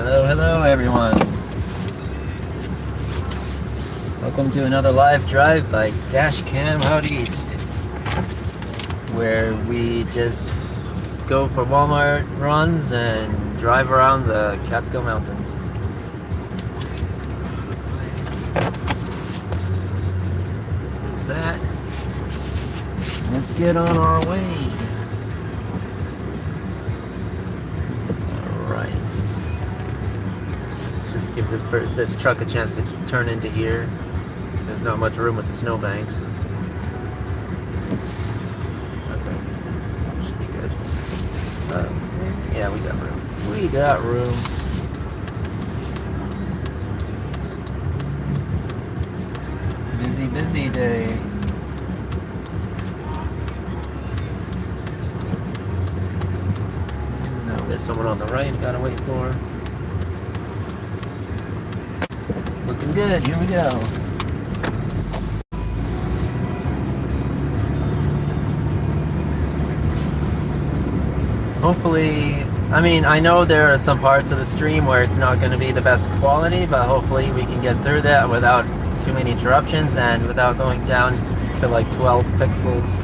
Hello everyone. Welcome to another live drive by Dashcam Out East, where we just go for Walmart runs and drive around the Catskill Mountains. Let's move that. Let's get on our way. Alright. Just give this truck a chance to turn into here. There's not much room with the snowbanks. Okay. Should be good. Yeah, we got room. We got room. Busy day. No, there's someone on the right you gotta wait for. Looking good, here we go. Hopefully, I mean, I know there are some parts of the stream where it's not going to be the best quality, but hopefully we can get through that without too many interruptions and without going down to like 12 pixels.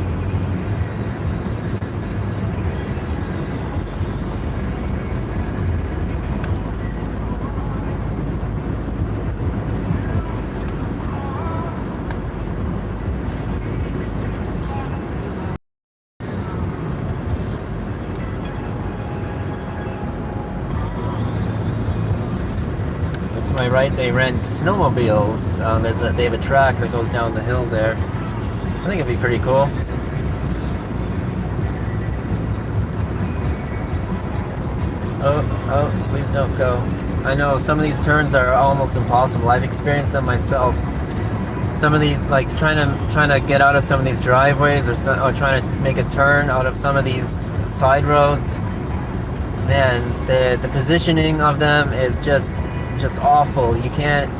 To my right, they rent snowmobiles. They have a track that goes down the hill there. I think it'd be pretty cool. Oh, please don't go. I know some of these turns are almost impossible. I've experienced them myself. Some of these, like trying to get out of some of these driveways, or trying to make a turn out of some of these side roads. Man, the positioning of them is just awful. You can't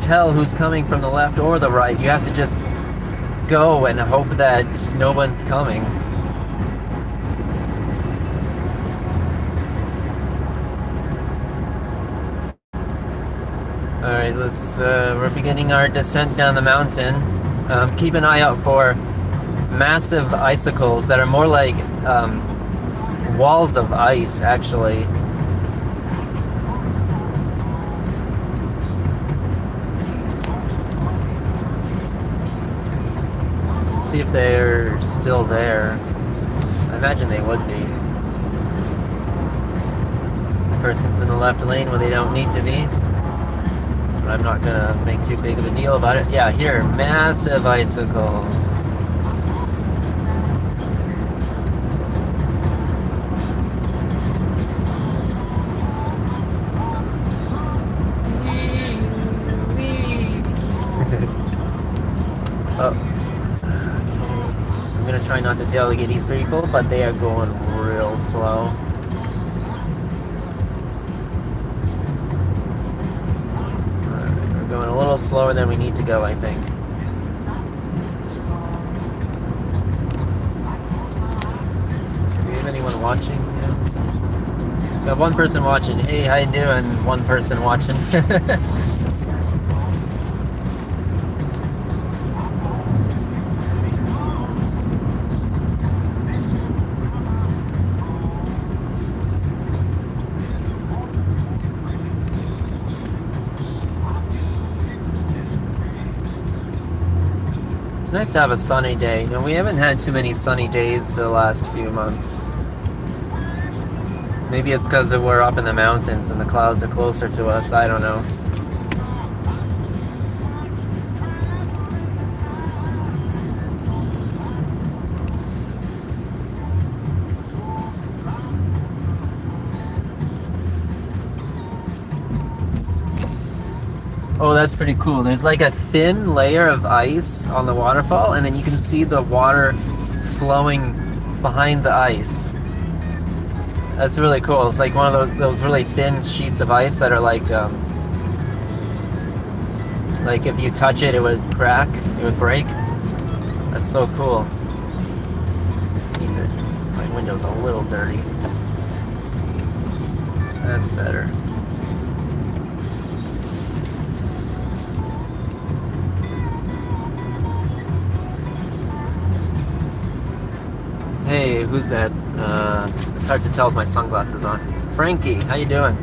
tell who's coming from the left or the right. You have to just go and hope that no one's coming. Alright, we're beginning our descent down the mountain. Keep an eye out for massive icicles that are more like walls of ice, actually. See if they're still there. I imagine they would be. Person's in the left lane when they don't need to be. But I'm not gonna make too big of a deal about it. Yeah, here, massive icicles. Oh. I'm gonna try not to tailgate these people, but they are going real slow. Alright, we're going a little slower than we need to go, I think. Do we have anyone watching? Yeah. Got one person watching. Hey, how you doing? One person watching. It's nice to have a sunny day. You know, we haven't had too many sunny days the last few months. Maybe it's because we're up in the mountains and the clouds are closer to us. I don't know. Oh, that's pretty cool. There's like a thin layer of ice on the waterfall, and then you can see the water flowing behind the ice. That's really cool. It's like one of those really thin sheets of ice that are like if you touch it, it would crack, it would break. That's so cool. My window's a little dirty. That's better. Who's that? It's hard to tell with my sunglasses on. Frankie, how you doing?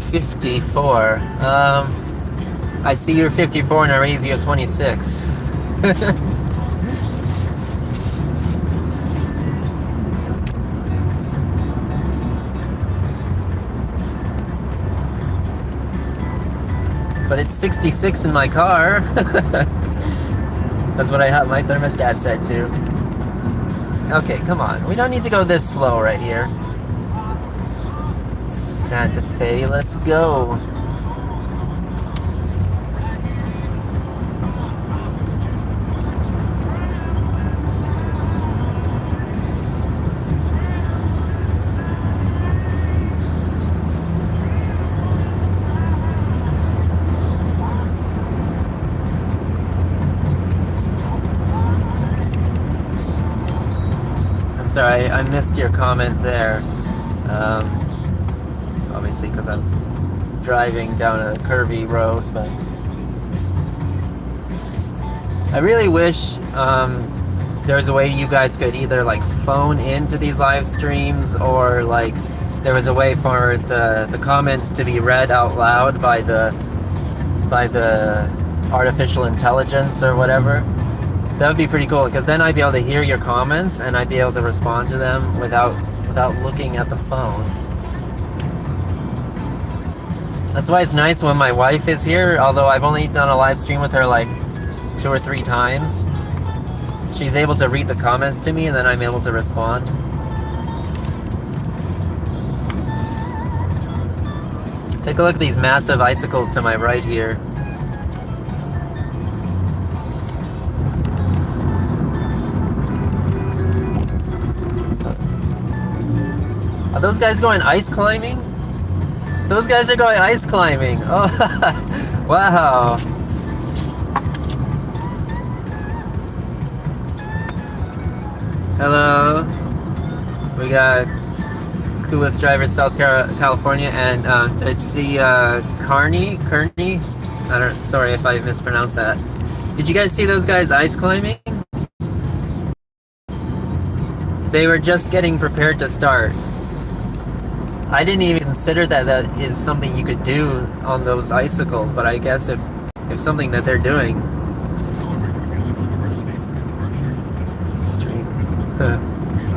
54. I see you're 54 and I raise you at 26. But it's 66 in my car. That's what I have my thermostat set to. Okay, come on. We don't need to go this slow right here. Santa Fe, let's go. Sorry, I missed your comment there. Obviously, because I'm driving down a curvy road, but I really wish there was a way you guys could either like phone into these live streams, or like there was a way for the comments to be read out loud by the artificial intelligence or whatever. That would be pretty cool, because then I'd be able to hear your comments and I'd be able to respond to them without looking at the phone. That's why it's nice when my wife is here, although I've only done a live stream with her like 2 or 3 times. She's able to read the comments to me and then I'm able to respond. Take a look at these massive icicles to my right here. Are those guys going ice climbing? Those guys are going ice climbing. Oh, wow. Hello. We got coolest driver, South California, and did I see Kearney? Sorry if I mispronounced that. Did you guys see those guys ice climbing? They were just getting prepared to start. I didn't even consider that is something you could do on those icicles, but I guess if something that they're doing. Stream.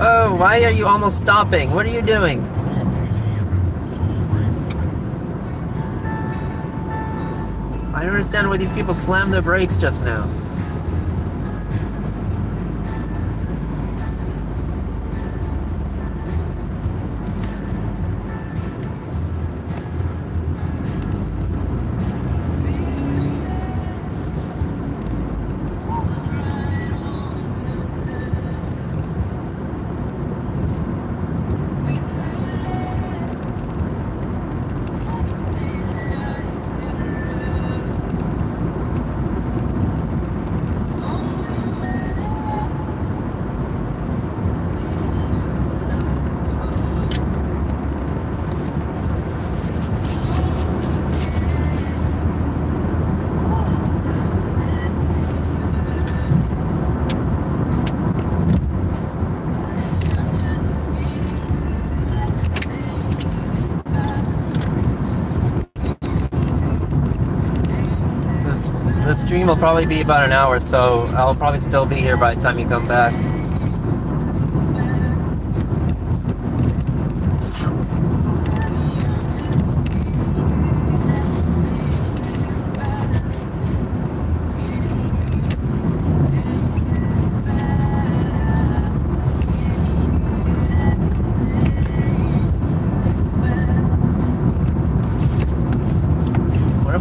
Oh, why are you almost stopping? What are you doing? I don't understand why these people slammed their brakes just now. The stream will probably be about an hour, so I'll probably still be here by the time you come back.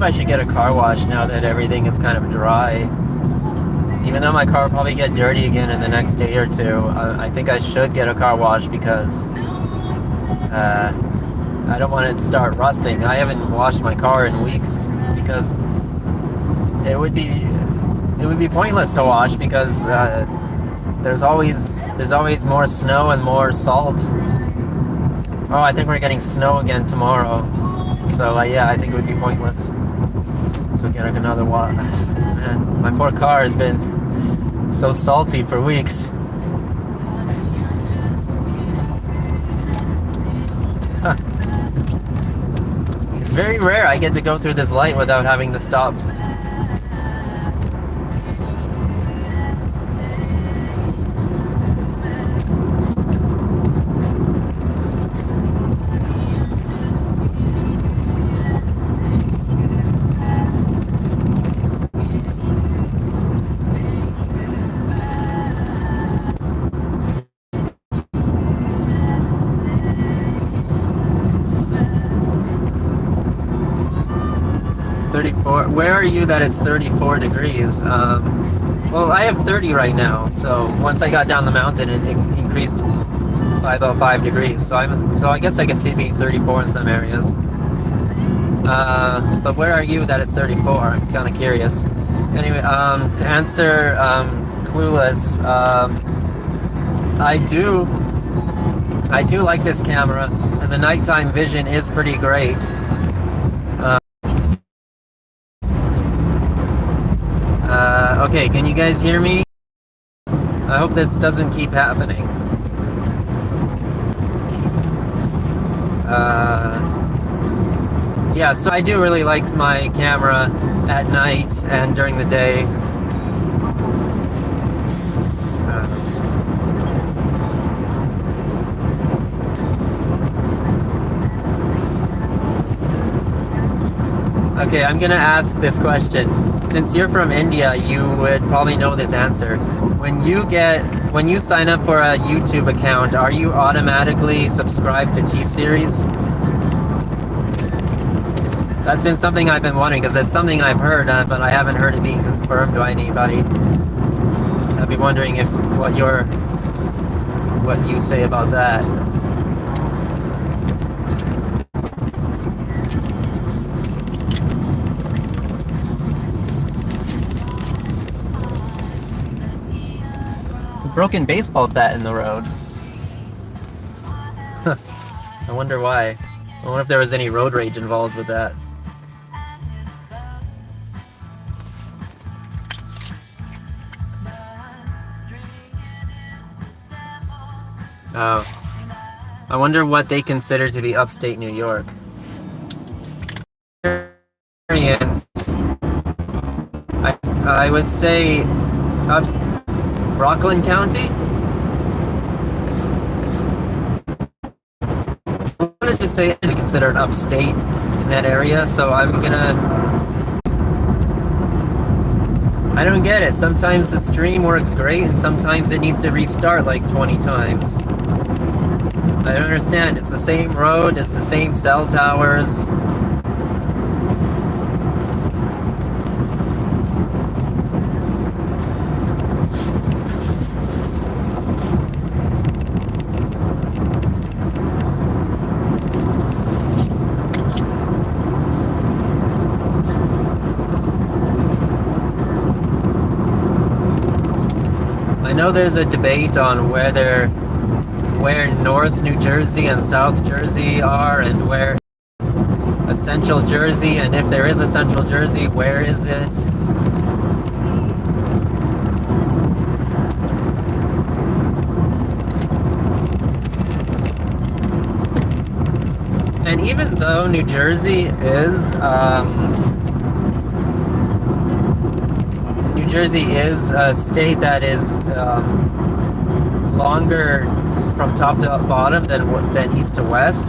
I should get a car wash now that everything is kind of dry. Even though my car will probably get dirty again in the next day or two, I think I should get a car wash because I don't want it to start rusting. I haven't washed my car in weeks because it would be pointless to wash because there's always more snow and more salt. Oh, I think we're getting snow again tomorrow. So yeah, I think it would be pointless to get another wash. Man, my poor car has been so salty for weeks. very rare I get to go through this light without having to stop. Where are you that it's 34 degrees? Well, I have 30 right now, so once I got down the mountain, it increased by about 5 degrees. So I guess I can see it being 34 in some areas. But where are you that it's 34? I'm kind of curious. Anyway, to answer Clueless, I do like this camera, and the nighttime vision is pretty great. Okay, can you guys hear me? I hope this doesn't keep happening. Yeah, so I do really like my camera at night and during the day. Okay, I'm gonna ask this question. Since you're from India, you would probably know this answer. When you sign up for a YouTube account, are you automatically subscribed to T-Series? That's been something I've been wondering, because it's something I've heard, but I haven't heard it being confirmed by anybody. I'd be wondering what you say about that. Broken baseball bat in the road. I wonder why. I wonder if there was any road rage involved with that. Oh. I wonder what they consider to be upstate New York. I would say Rockland County? I wanted to say it's considered upstate in that area, so I don't get it. Sometimes the stream works great, and sometimes it needs to restart like 20 times. I don't understand. It's the same road, it's the same cell towers. I know there's a debate on where North New Jersey and South Jersey are, and where is a Central Jersey, and if there is a Central Jersey, where is it? And even though New Jersey is a state that is longer from top to bottom than east to west.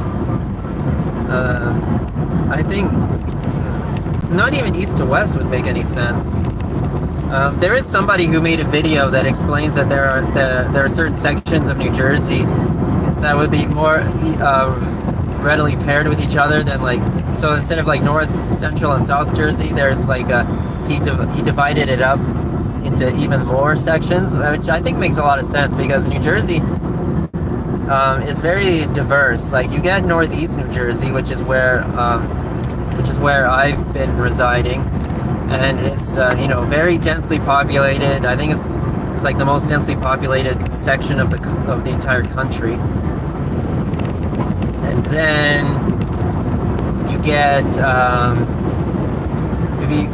I think not even east to west would make any sense. There is somebody who made a video that explains that there are certain sections of New Jersey that would be more readily paired with each other than so instead of North, Central, and South Jersey, there's he divided it up into even more sections, which I think makes a lot of sense because New Jersey is very diverse. You get Northeast New Jersey, which is where I've been residing, and it's very densely populated. I think it's the most densely populated section of the entire country. And then you get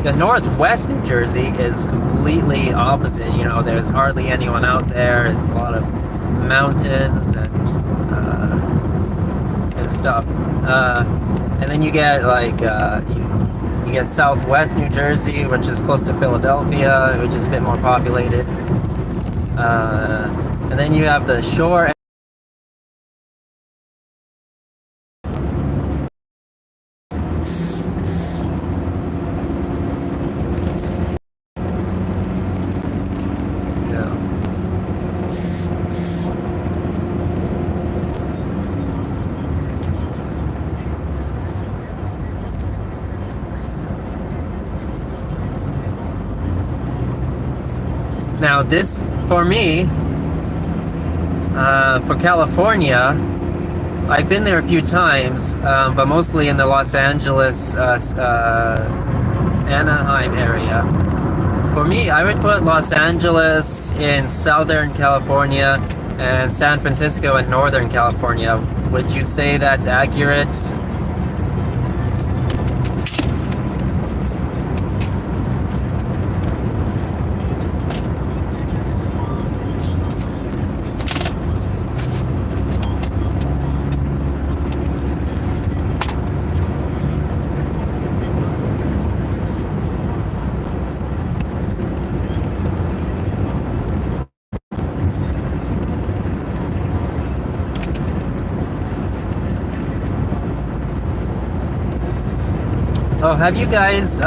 the Northwest New Jersey is completely opposite. There's hardly anyone out there. It's a lot of mountains and stuff. And then you get like you get Southwest New Jersey, which is close to Philadelphia, which is a bit more populated. And then you have the shore. Now this, for me, for California, I've been there a few times, but mostly in the Los Angeles, Anaheim area. For me, I would put Los Angeles in Southern California and San Francisco in Northern California. Would you say that's accurate? Oh, have you guys,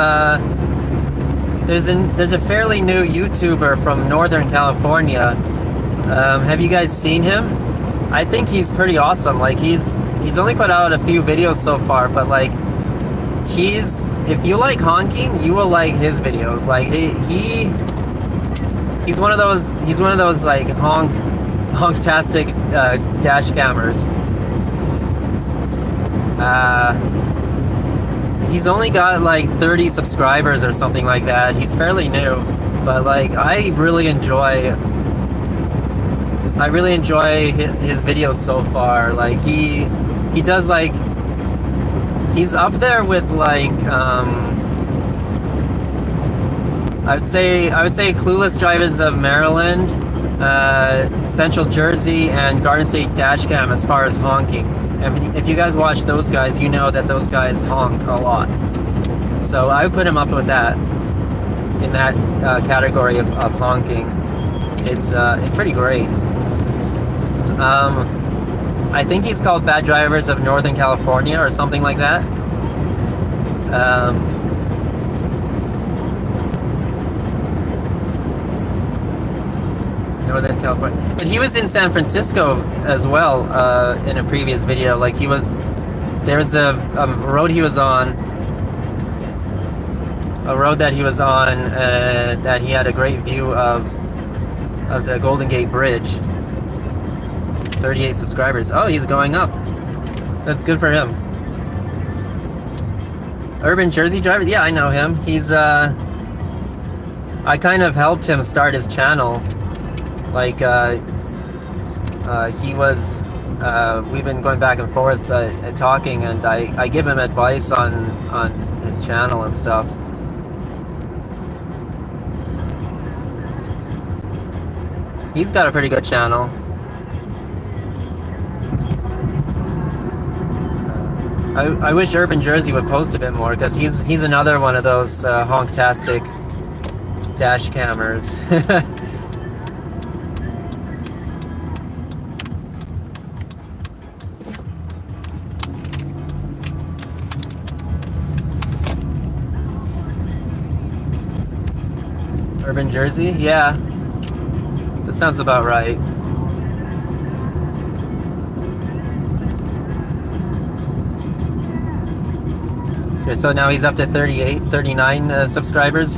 there's a fairly new YouTuber from Northern California. Have you guys seen him? I think he's pretty awesome. Like he's only put out a few videos so far, but like if you like honking, you will like his videos. Like he's one of those like honktastic dash cammers. He's only got like 30 subscribers or something like that. He's fairly new, but like I really enjoy his videos so far. Like he does like, he's up there with like I would say Clueless Drivers of Maryland, Central Jersey, and Garden State Dashcam as far as honking. And if you guys watch those guys, you know that those guys honk a lot. So I would put him up with that, in that category of honking. It's pretty great. I think he's called Bad Drivers of Northern California or something like that. Northern California. But he was in San Francisco as well in a previous video. Like there's a road he was on, that he had a great view of the Golden Gate Bridge. 38 subscribers. Oh, he's going up. That's good for him. Urban Jersey Driver? Yeah, I know him. He's I kind of helped him start his channel. Like he was we've been going back and forth talking, and I give him advice on his channel and stuff. He's got a pretty good channel. I wish Urban Jersey would post a bit more, because he's another one of those honktastic dash cammers. Urban Jersey? Yeah. That sounds about right. So now he's up to 39 subscribers.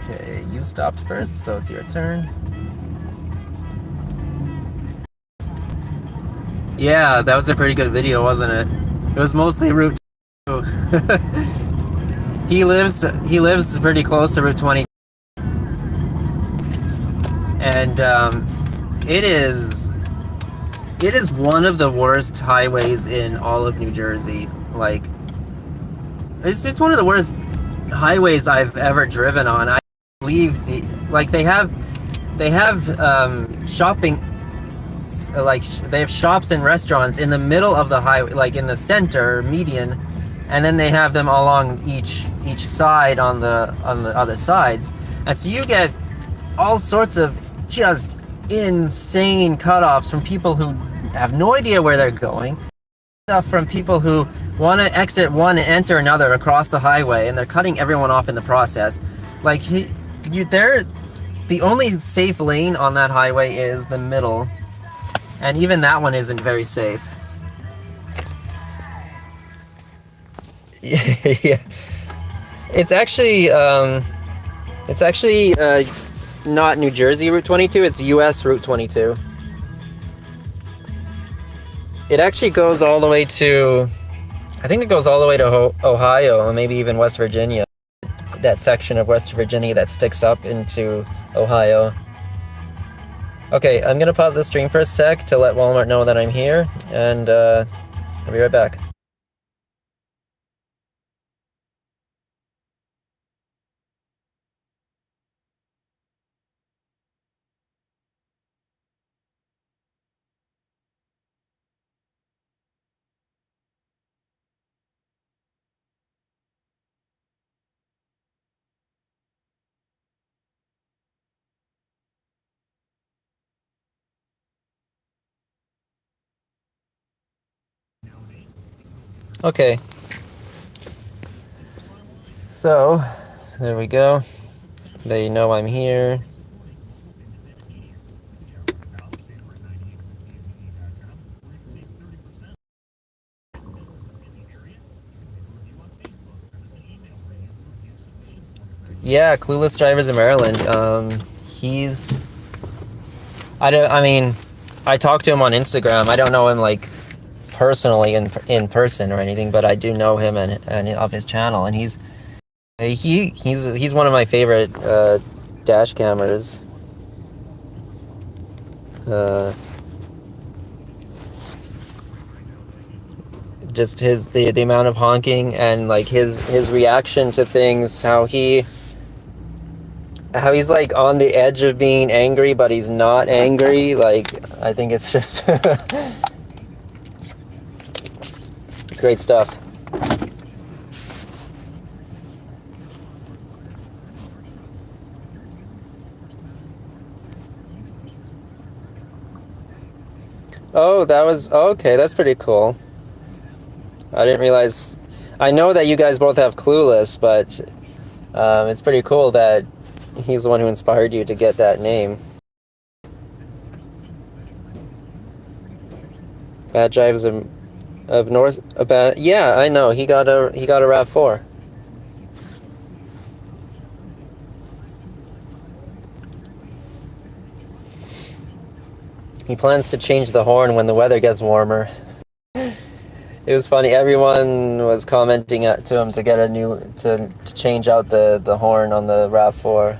Okay, you stopped first, so it's your turn. Yeah, that was a pretty good video, wasn't it? It was mostly Route 2. He lives pretty close to Route 20. And it is one of the worst highways in all of New Jersey. Like, it's one of the worst highways I've ever driven on. I believe they have shopping they have shops and restaurants in the middle of the highway, like in the center median, and then they have them along each side on the other sides, and so you get all sorts of just insane cutoffs from people who have no idea where they're going, stuff from people who want to exit one and enter another across the highway, and they're cutting everyone off in the process. Like the only safe lane on that highway is the middle, and even that one isn't very safe. Yeah, it's actually not New Jersey Route 22. It's U.S. Route 22. It actually goes all the way to, I think it goes all the way to Ohio, or maybe even West Virginia. That section of West Virginia that sticks up into Ohio. Okay, I'm gonna pause the stream for a sec to let Walmart know that I'm here, and I'll be right back. Okay. So, there we go. They know I'm here. Yeah, Clueless Drivers in Maryland. I talked to him on Instagram. I don't know him like personally in person or anything, but I do know him and of his channel, and he's one of my favorite dash cammers. Just the amount of honking and like his reaction to things, how he's like on the edge of being angry, but he's not angry. Like, I think it's just it's great stuff. Oh, that was okay. That's pretty cool. I didn't realize. I know that you guys both have Clueless, but it's pretty cool that he's the one who inspired you to get that name. Bad Drives of North. Yeah, I know. He got a RAV4. He plans to change the horn when the weather gets warmer. It was funny. Everyone was commenting to him to get to change out the horn on the RAV4.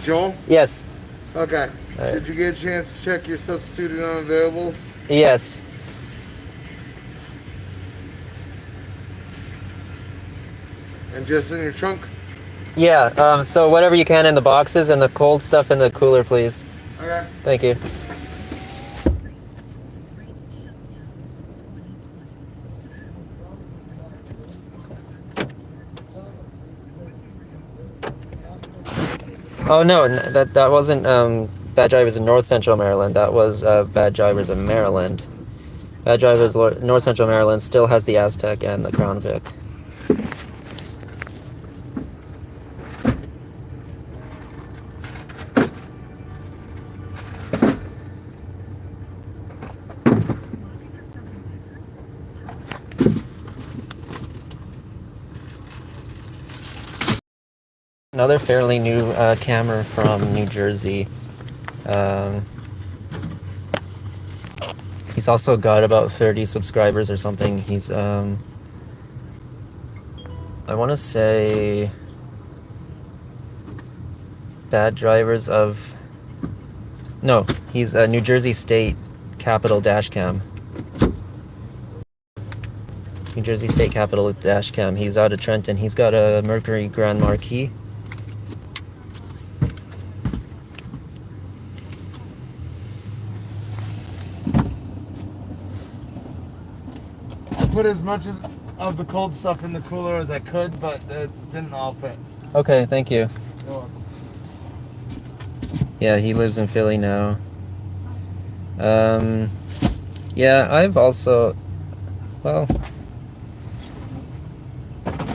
Joel? Yes. Okay. Right. Did you get a chance to check your substituted unavailables? Yes. And just in your trunk? Yeah. So whatever you can in the boxes, and the cold stuff in the cooler, please. Okay. Thank you. Oh no, that wasn't Bad Drivers in North Central Maryland. That was Bad Drivers in Maryland. Bad Drivers North Central Maryland still has the Aztec and the Crown Vic. Another fairly new camera from New Jersey. He's also got about 30 subscribers or something. He's I want to say Bad Drivers of... No, he's a New Jersey State Capitol Dashcam. New Jersey State Capitol Dashcam. He's out of Trenton. He's got a Mercury Grand Marquis. put as much of the cold stuff in the cooler as I could, but it didn't all fit. Okay, thank you. You're welcome. Yeah, he lives in Philly now. Yeah, I've also, well,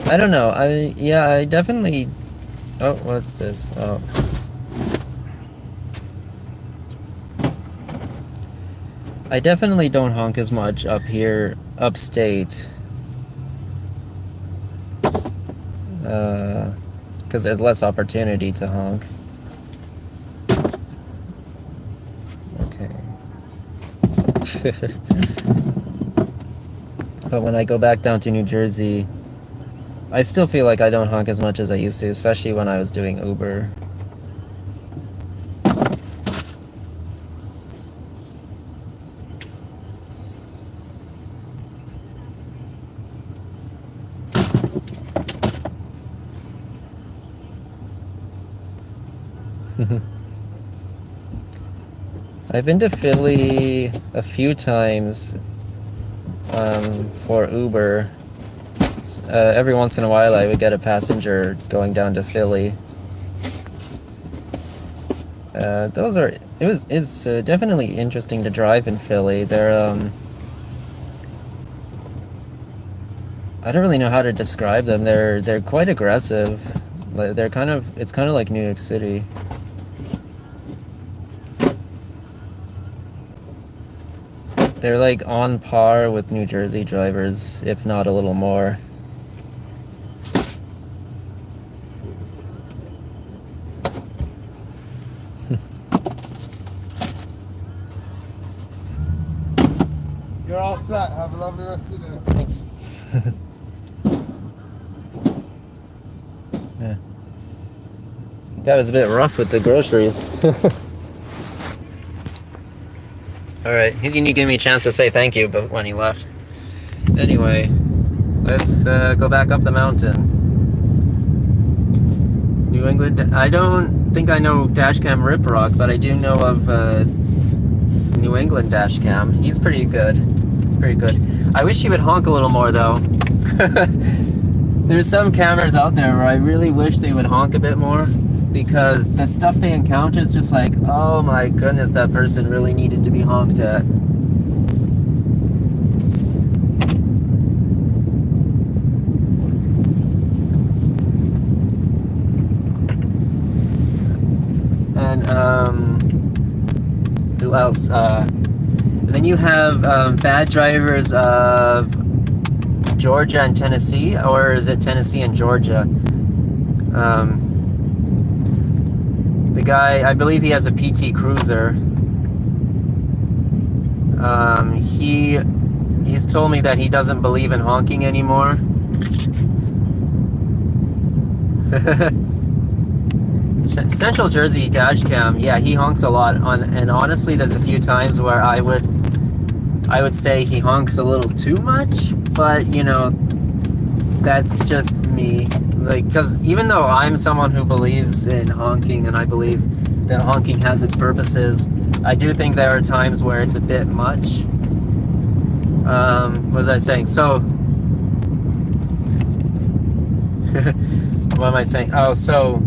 I don't know. I definitely, oh, what's this? Oh. I definitely don't honk as much up here, upstate. Because there's less opportunity to honk. Okay. But when I go back down to New Jersey, I still feel like I don't honk as much as I used to, especially when I was doing Uber. I've been to Philly a few times for Uber. Every once in a while I would get a passenger going down to Philly. It's definitely interesting to drive in Philly. I don't really know how to describe them. They're quite aggressive. It's kind of like New York City. They're like on par with New Jersey drivers, if not a little more. You're all set. Have a lovely rest of your day. Thanks. Yeah. That was a bit rough with the groceries. Alright, he didn't give me a chance to say thank you but when he left. Anyway, let's go back up the mountain. New England, I don't think I know Dashcam Rip Rock, but I do know of New England Dashcam. He's pretty good. He's pretty good. I wish he would honk a little more though. There's some cameras out there where I really wish they would honk a bit more, because the stuff they encounter is just like, oh my goodness, that person really needed to be honked at. And who else? And then you have bad drivers of Georgia and Tennessee, or is it Tennessee and Georgia? The guy, I believe he has a PT Cruiser. He's told me that he doesn't believe in honking anymore. Central Jersey Dashcam, yeah, he honks a lot and honestly, there's a few times where I would say he honks a little too much, but you know, that's just me. Like, because even though I'm someone who believes in honking and I believe that honking has its purposes, I do think there are times where it's a bit much. What was I saying? So, what am I saying? Oh, so,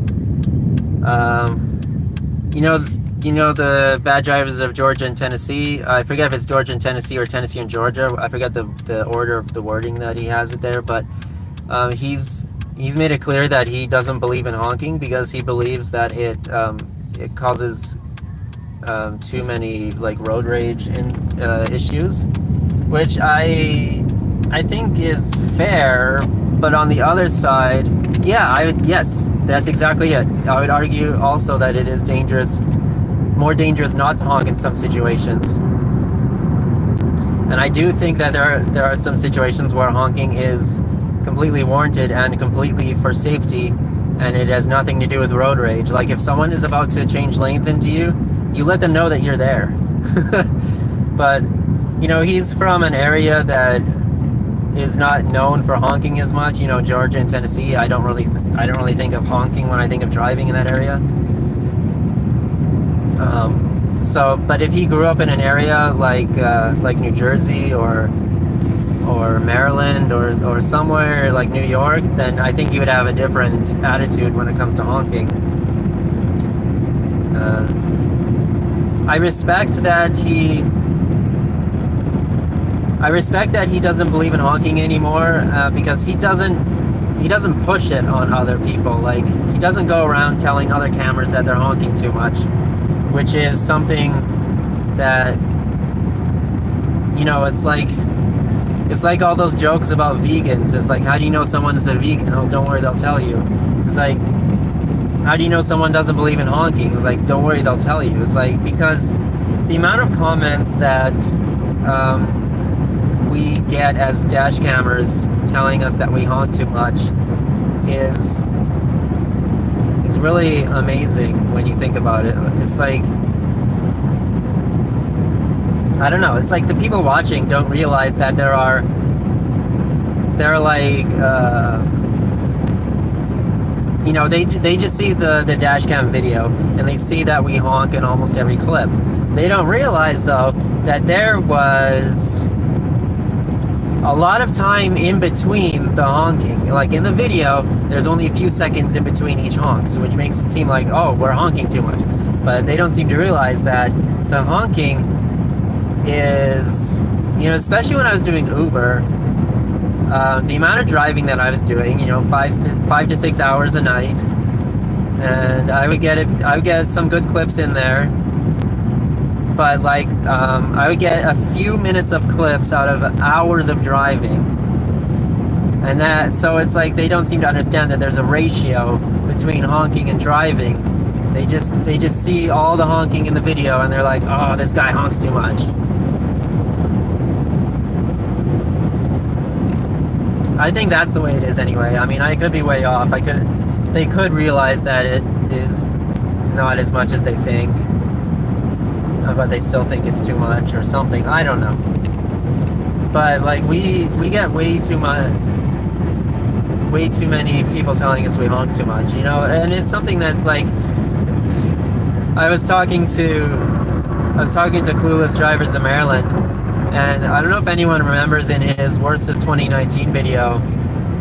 you know the bad drivers of Georgia and Tennessee. I forget if it's Georgia and Tennessee or Tennessee and Georgia. I forget the order of the wording that he has it there, but he's made it clear that he doesn't believe in honking because he believes that it causes too many like road rage issues, which I think is fair. But on the other side, yeah, yes, that's exactly it. I would argue also that it is dangerous, more dangerous not to honk in some situations. And I do think that there are some situations where honking is completely warranted and completely for safety, and it has nothing to do with road rage. Like if someone is about to change lanes into you, you let them know that you're there. But you know, he's from an area that is not known for honking as much. You know, Georgia and Tennessee, I don't really think of honking when I think of driving in that area. So, but if he grew up in an area like New Jersey or or Maryland or somewhere like New York, then I think you would have a different attitude when it comes to honking. I respect that he doesn't believe in honking anymore, because he doesn't push it on other people. Like, he doesn't go around telling other cameras that they're honking too much, which is something that, you know, it's like all those jokes about vegans. It's like, how do you know someone is a vegan? Oh, don't worry, they'll tell you. It's like, how do you know someone doesn't believe in honking? It's like, don't worry, they'll tell you. It's like, because the amount of comments that we get as dash cammers telling us that we honk too much is really amazing when you think about it. It's like, I don't know, it's like the people watching don't realize that they're like, you know, they just see the dash cam video and they see that we honk in almost every clip. They don't realize, though, that there was a lot of time in between the honking. Like, in the video, there's only a few seconds in between each honk, so which makes it seem like, oh, we're honking too much. But they don't seem to realize that the honking is, you know, especially when I was doing Uber, the amount of driving that I was doing, you know, 5 to 6 hours a night, and I would get some good clips in there, but like, I would get a few minutes of clips out of hours of driving, and so it's like they don't seem to understand that there's a ratio between honking and driving. They just see all the honking in the video and they're like, oh, this guy honks too much. I think that's the way it is anyway. I mean, I could be way off. They could realize that it is not as much as they think, but they still think it's too much or something. I don't know. But like, we get way too many people telling us we honk too much, you know. And it's something that's like, I was talking to Clueless Drivers of Maryland. And I don't know if anyone remembers, in his Worst of 2019 video,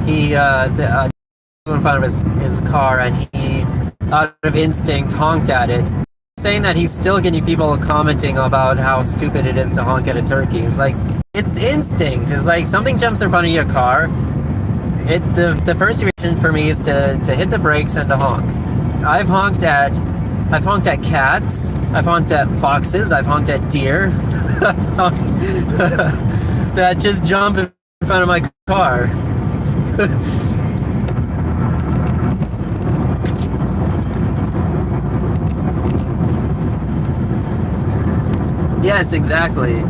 he in front of his car, and he, out of instinct, honked at it, saying that he's still getting people commenting about how stupid it is to honk at a turkey. It's like, it's instinct. It's like, something jumps in front of your car. The first reaction for me is to hit the brakes and to honk. I've honked at cats, I've honked at foxes, I've honked at deer that just jump in front of my car. Yes, exactly.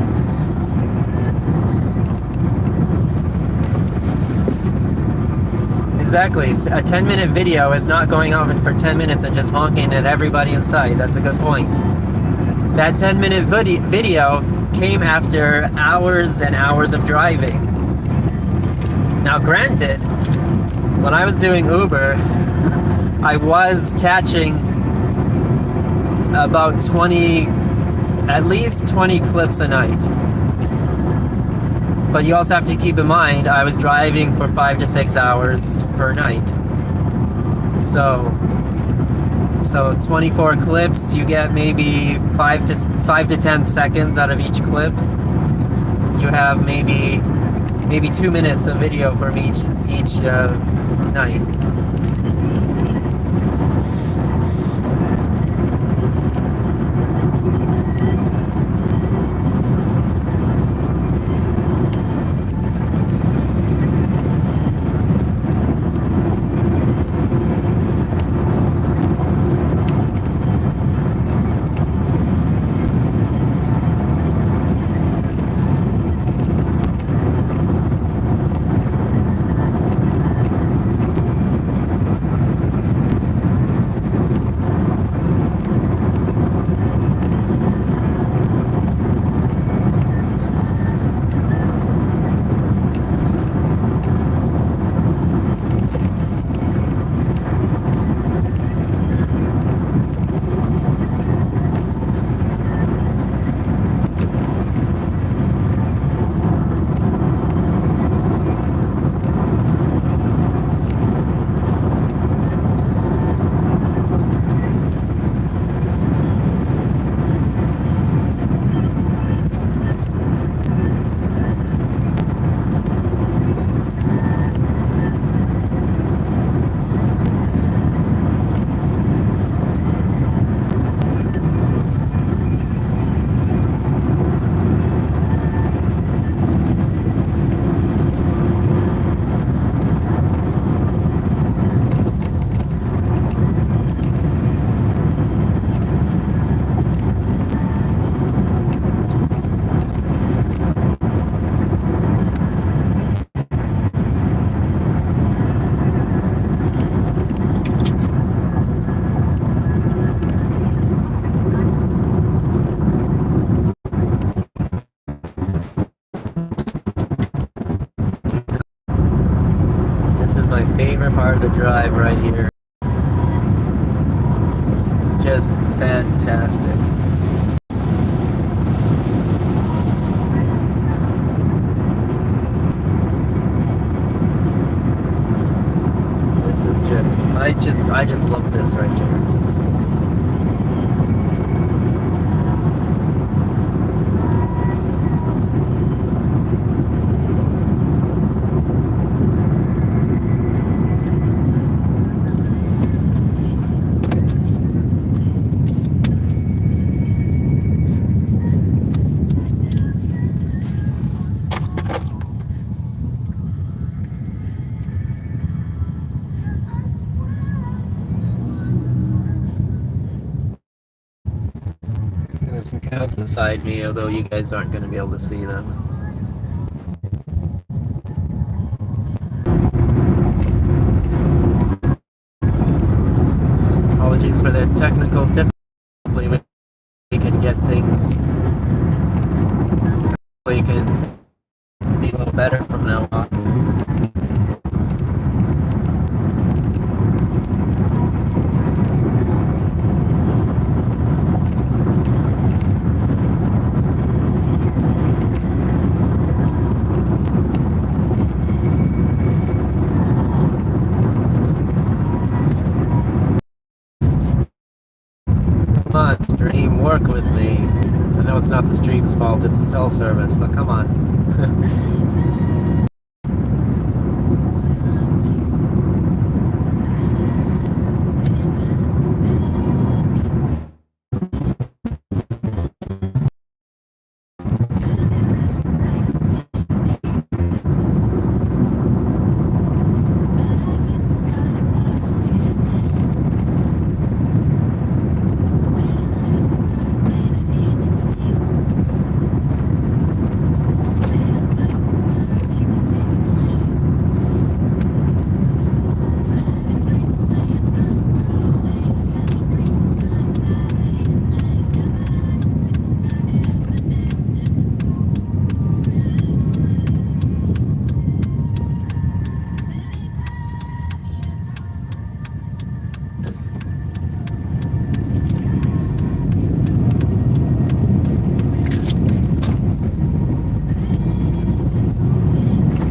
Exactly. A 10-minute video is not going off for 10 minutes and just honking at everybody in sight. That's a good point. That 10-minute video came after hours and hours of driving. Now, granted, when I was doing Uber, I was catching about at least 20 clips a night. But you also have to keep in mind, I was driving for 5 to 6 hours per night. So 24 clips, you get maybe 5 to 10 seconds out of each clip. You have maybe 2 minutes of video from each night. part of the drive right here. It's just fantastic. This is I just love this right here. There's some cows beside me, although you guys aren't going to be able to see them. Apologies for the technical difficulty. Hopefully we can get things. Hopefully can be a little better from now on. Come on, stream, work with me. I know it's not the stream's fault, it's the cell service, but come on.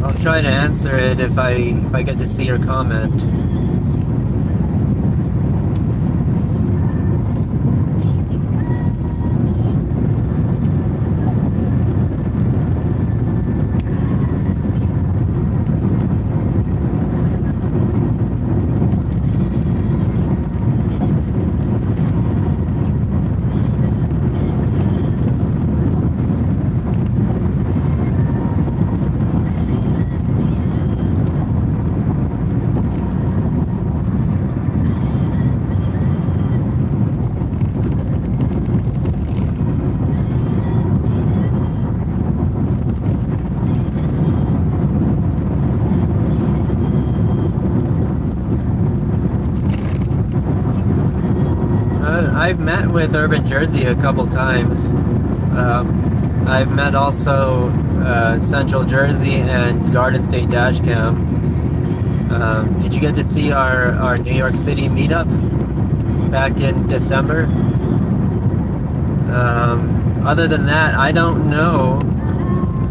I'll try to answer it if I get to see your comment. I've met with Urban Jersey a couple times. I've met also Central Jersey and Garden State Dashcam. Did you get to see our New York City meetup back in December? Other than that, I don't know.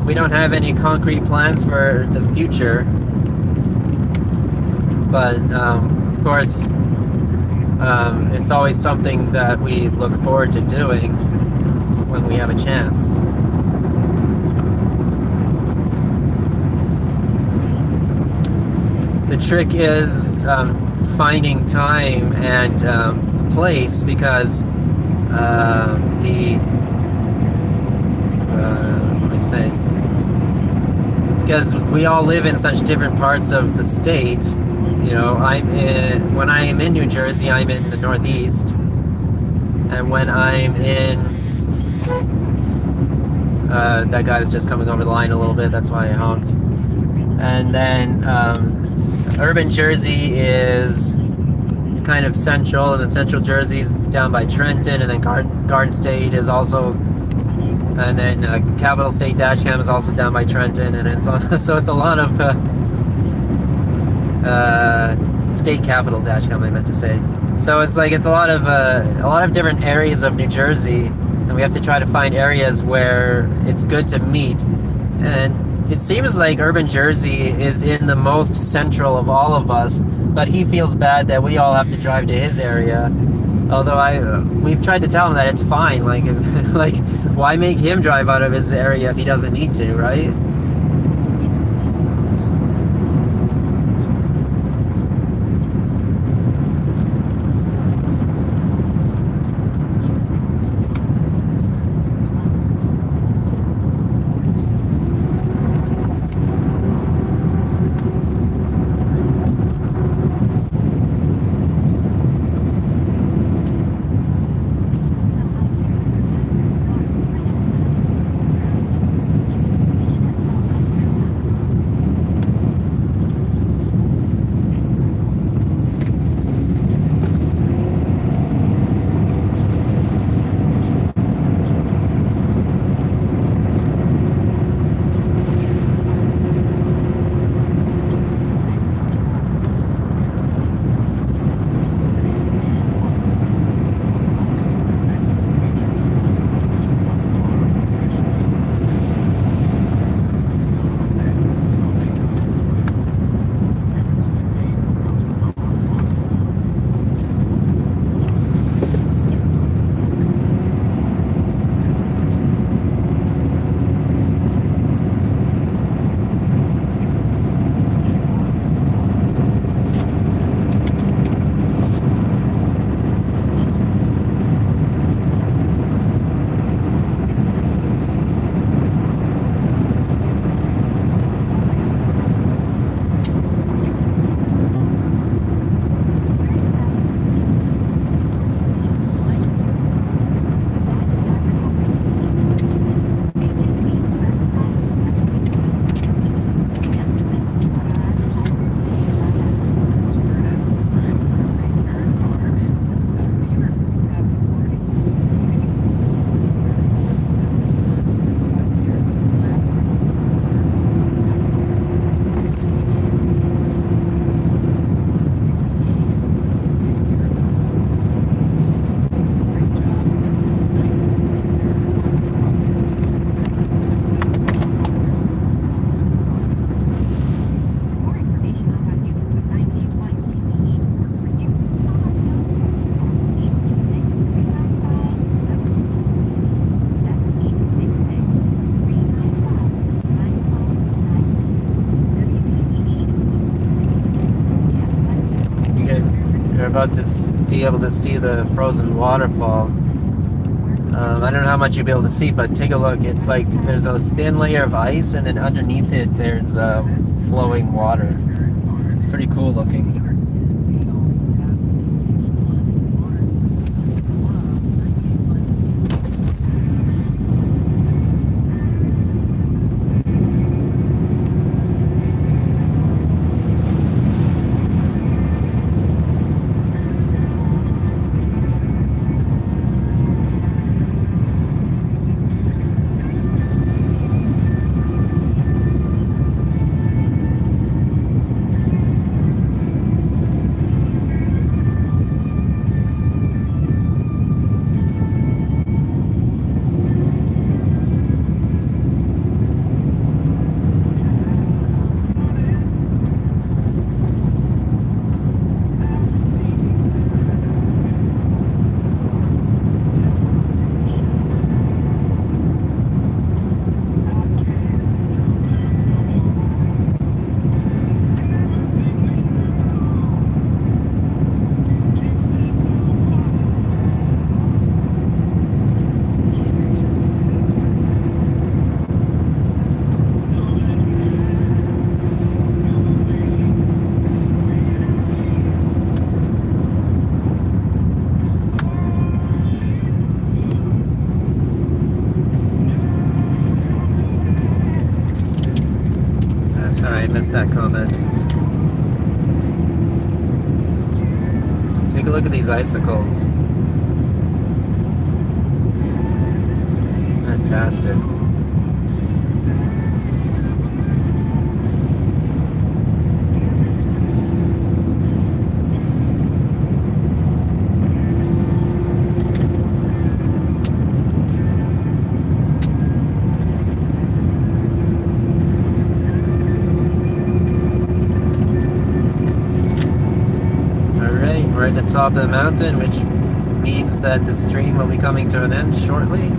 We don't have any concrete plans for the future. But, of course, it's always something that we look forward to doing when we have a chance. The trick is finding time and place, because what am I saying? Because we all live in such different parts of the state. You know, when I am in New Jersey, I'm in the Northeast, and when I'm in, that guy was just coming over the line a little bit, that's why I honked. And then Urban Jersey is kind of central, and then Central Jersey is down by Trenton, and then Garden State is also, and then Capital State Dashcam is also down by Trenton, and it's so it's a lot of state capital, Dashcom, I meant to say. So it's like it's a lot of different areas of New Jersey, and we have to try to find areas where it's good to meet. And it seems like Urban Jersey is in the most central of all of us, but he feels bad that we all have to drive to his area. Although we've tried to tell him that it's fine. Like, like, why make him drive out of his area if he doesn't need to, right? About to be able to see the frozen waterfall. I don't know how much you'll be able to see, but take a look. It's like there's a thin layer of ice, and then underneath it there's flowing water. It's pretty cool looking. Sorry, I missed that comment. Take a look at these icicles. Fantastic. top of the mountain, which means that the stream will be coming to an end shortly.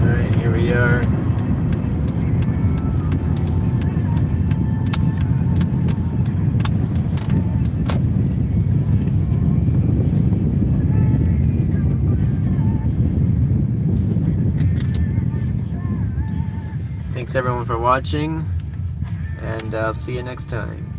Alright, here we are. Thanks everyone for watching, and I'll see you next time.